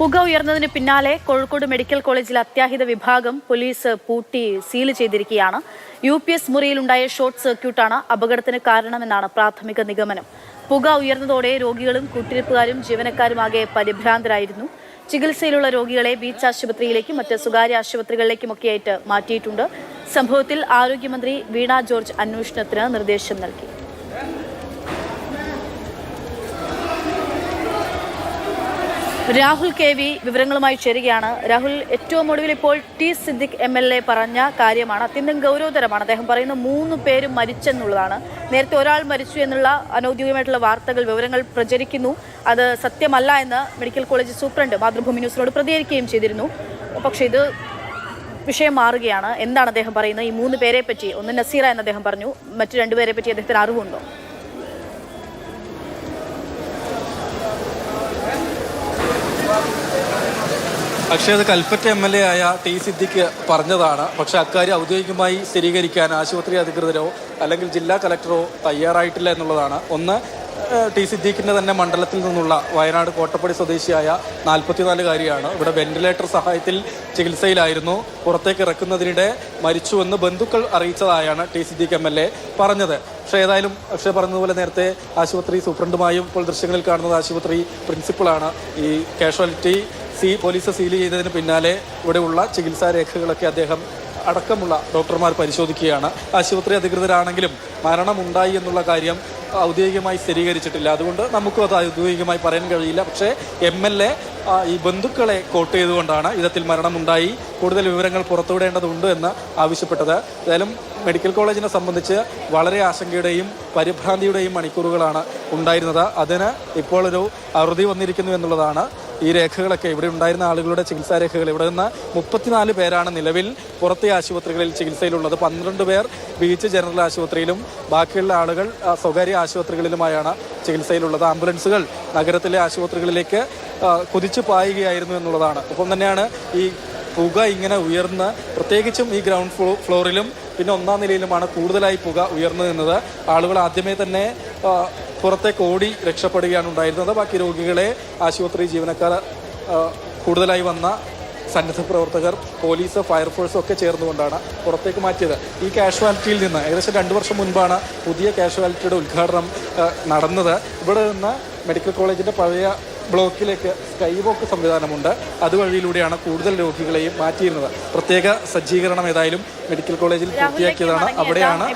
പുക ഉയർന്നതിന് പിന്നാലെ കോഴിക്കോട് മെഡിക്കൽ കോളേജിൽ അത്യാഹിത വിഭാഗം പോലീസ് പൂട്ടി സീൽ ചെയ്തിരിക്കുകയാണ്. UPS മുറിയിലുണ്ടായ ഷോർട്ട് സർക്യൂട്ടാണ് അപകടത്തിന് കാരണമെന്നാണ് പ്രാഥമിക നിഗമനം. പുക ഉയർന്നതോടെ രോഗികളും കൂട്ടിരിപ്പുകാരും ജീവനക്കാരുമാകെ പരിഭ്രാന്തരായിരുന്നു. ചികിത്സയിലുള്ള രോഗികളെ ബീച്ച് ആശുപത്രിയിലേക്കും മറ്റ് സ്വകാര്യ ആശുപത്രികളിലേക്കുമൊക്കെയായിട്ട് മാറ്റിയിട്ടുണ്ട്. സംഭവത്തിൽ ആരോഗ്യമന്ത്രി വീണ ജോർജ് അന്വേഷണത്തിന് നിർദ്ദേശം നൽകി. രാഹുൽ KV വിവരങ്ങളുമായി ചേരുകയാണ്. രാഹുൽ, ഏറ്റവും ഒടുവിൽ ഇപ്പോൾ ടി സിദ്ദിഖ് MLA പറഞ്ഞ കാര്യമാണ് അത്യന്തം ഗൗരവതരമാണ്. അദ്ദേഹം പറയുന്ന 3 പേരും മരിച്ചെന്നുള്ളതാണ്. നേരത്തെ ഒരാൾ മരിച്ചു എന്നുള്ള അനൌദ്യോഗികമായിട്ടുള്ള വിവരങ്ങൾ പ്രചരിക്കുന്നു. അത് സത്യമല്ല എന്ന് മെഡിക്കൽ കോളേജ് സൂപ്രണ്ട് മാതൃഭൂമി ന്യൂസിനോട് പ്രതികരിക്കുകയും ചെയ്തിരുന്നു. പക്ഷേ ഇത് വിഷയം മാറുകയാണ്. എന്താണ് അദ്ദേഹം പറയുന്നത്? ഈ 3 പേരെ പറ്റി, ഒന്ന് നസീറ എന്ന് അദ്ദേഹം പറഞ്ഞു, മറ്റു 2 പേരെ പറ്റി അദ്ദേഹത്തിന് അറിവുണ്ടോ? പക്ഷേ അത് കൽപ്പറ്റ MLA ആയ ടി സിദ്ദിഖ് പറഞ്ഞതാണ്. പക്ഷെ അക്കാര്യം ഔദ്യോഗികമായി സ്ഥിരീകരിക്കാൻ ആശുപത്രി അധികൃതരോ അല്ലെങ്കിൽ ജില്ലാ കലക്ടറോ തയ്യാറായിട്ടില്ല എന്നുള്ളതാണ്. ഒന്ന്, ടി സിദ്ദീഖിൻ്റെ തന്നെ മണ്ഡലത്തിൽ നിന്നുള്ള വയനാട് കോട്ടപ്പടി സ്വദേശിയായ 44-കാരിയാണ്. ഇവിടെ വെന്റിലേറ്റർ സഹായത്തിൽ ചികിത്സയിലായിരുന്നു. പുറത്തേക്ക് ഇറക്കുന്നതിനിടെ മരിച്ചുവെന്ന് ബന്ധുക്കൾ അറിയിച്ചതായാണ് ടി സിദ്ദീഖ് MLA പറഞ്ഞത്. പക്ഷേ ഏതായാലും അക്ഷയ് പറഞ്ഞതുപോലെ നേരത്തെ ആശുപത്രി സൂപ്രണ്ടുമായും ഇപ്പോൾ ദൃശ്യങ്ങളിൽ കാണുന്നത് ആശുപത്രി പ്രിൻസിപ്പളാണ്. ഈ കാഷ്വാലിറ്റി പോലീസ് സീൽ ചെയ്തതിന് പിന്നാലെ ഇവിടെയുള്ള ചികിത്സാ രേഖകളൊക്കെ അദ്ദേഹം അടക്കമുള്ള ഡോക്ടർമാർ പരിശോധിക്കുകയാണ്. ആശുപത്രി അധികൃതരാണെങ്കിലും മരണമുണ്ടായി എന്നുള്ള കാര്യം ഔദ്യോഗികമായി സ്ഥിരീകരിച്ചിട്ടില്ല. അതുകൊണ്ട് നമുക്കും അത് ഔദ്യോഗികമായി പറയാൻ കഴിയില്ല. പക്ഷേ MLA ഈ ബന്ധുക്കളെ കോട്ട് ചെയ്തുകൊണ്ടാണ് ഇത്തരത്തിൽ മരണമുണ്ടായി, കൂടുതൽ വിവരങ്ങൾ പുറത്തുവിടേണ്ടതുണ്ട് എന്ന് ആവശ്യപ്പെട്ടത്. ഏതായാലും മെഡിക്കൽ കോളേജിനെ സംബന്ധിച്ച് വളരെ ആശങ്കയുടെയും പരിഭ്രാന്തിയുടെയും മണിക്കൂറുകളാണ് ഉണ്ടായിരുന്നത്. അതിന് ഇപ്പോൾ ഒരു അറുതി വന്നിരിക്കുന്നു എന്നുള്ളതാണ്. ഈ രേഖകളൊക്കെ ഇവിടെ ഉണ്ടായിരുന്ന ആളുകളുടെ ചികിത്സാ രേഖകൾ, ഇവിടെ നിന്ന് 34 പേരാണ് നിലവിൽ പുറത്തെ ആശുപത്രികളിൽ ചികിത്സയിലുള്ളത്. 12 പേർ ബീച്ച് ജനറൽ ആശുപത്രിയിലും ബാക്കിയുള്ള ആളുകൾ സ്വകാര്യ ആശുപത്രികളിലുമായാണ് ചികിത്സയിലുള്ളത്. ആംബുലൻസുകൾ നഗരത്തിലെ ആശുപത്രികളിലേക്ക് കുതിച്ചു പായുകയായിരുന്നു എന്നുള്ളതാണ്. ഒപ്പം തന്നെയാണ് ഈ പുക ഇങ്ങനെ ഉയർന്ന്, പ്രത്യേകിച്ചും ഈ ഗ്രൗണ്ട് ഫ്ലോറിലും പിന്നെ 1ാം നിലയിലുമാണ് കൂടുതലായി പുക ഉയർന്നു നിന്നത്. ആളുകൾ ആദ്യമേ തന്നെ പുറത്തേക്ക് ഓടി രക്ഷപ്പെടുകയാണ് ഉണ്ടായിരുന്നത്. ബാക്കി രോഗികളെ ആശുപത്രി ജീവനക്കാർ, കൂടുതലായി വന്ന സന്നദ്ധ പ്രവർത്തകർ, പോലീസ്, ഫയർഫോഴ്സും ഒക്കെ ചേർന്നുകൊണ്ടാണ് പുറത്തേക്ക് മാറ്റിയത്. ഈ കാഷ്വാലിറ്റിയിൽ നിന്ന് ഏകദേശം 2 വർഷം മുൻപാണ് പുതിയ കാഷ്വാലിറ്റിയുടെ ഉദ്ഘാടനം നടന്നത്. ഇവിടെ നിന്ന് മെഡിക്കൽ കോളേജിൻ്റെ പഴയ ബ്ലോക്കിലേക്ക് സ്കൈ വോക്ക് സംവിധാനമുണ്ട്. അതുവഴിയിലൂടെയാണ് കൂടുതൽ രോഗികളെയും മാറ്റിയിരുന്നത്. പ്രത്യേക സജ്ജീകരണം ഏതായാലും മെഡിക്കൽ കോളേജിൽ പൂർത്തിയാക്കിയതാണ്. അവിടെയാണ്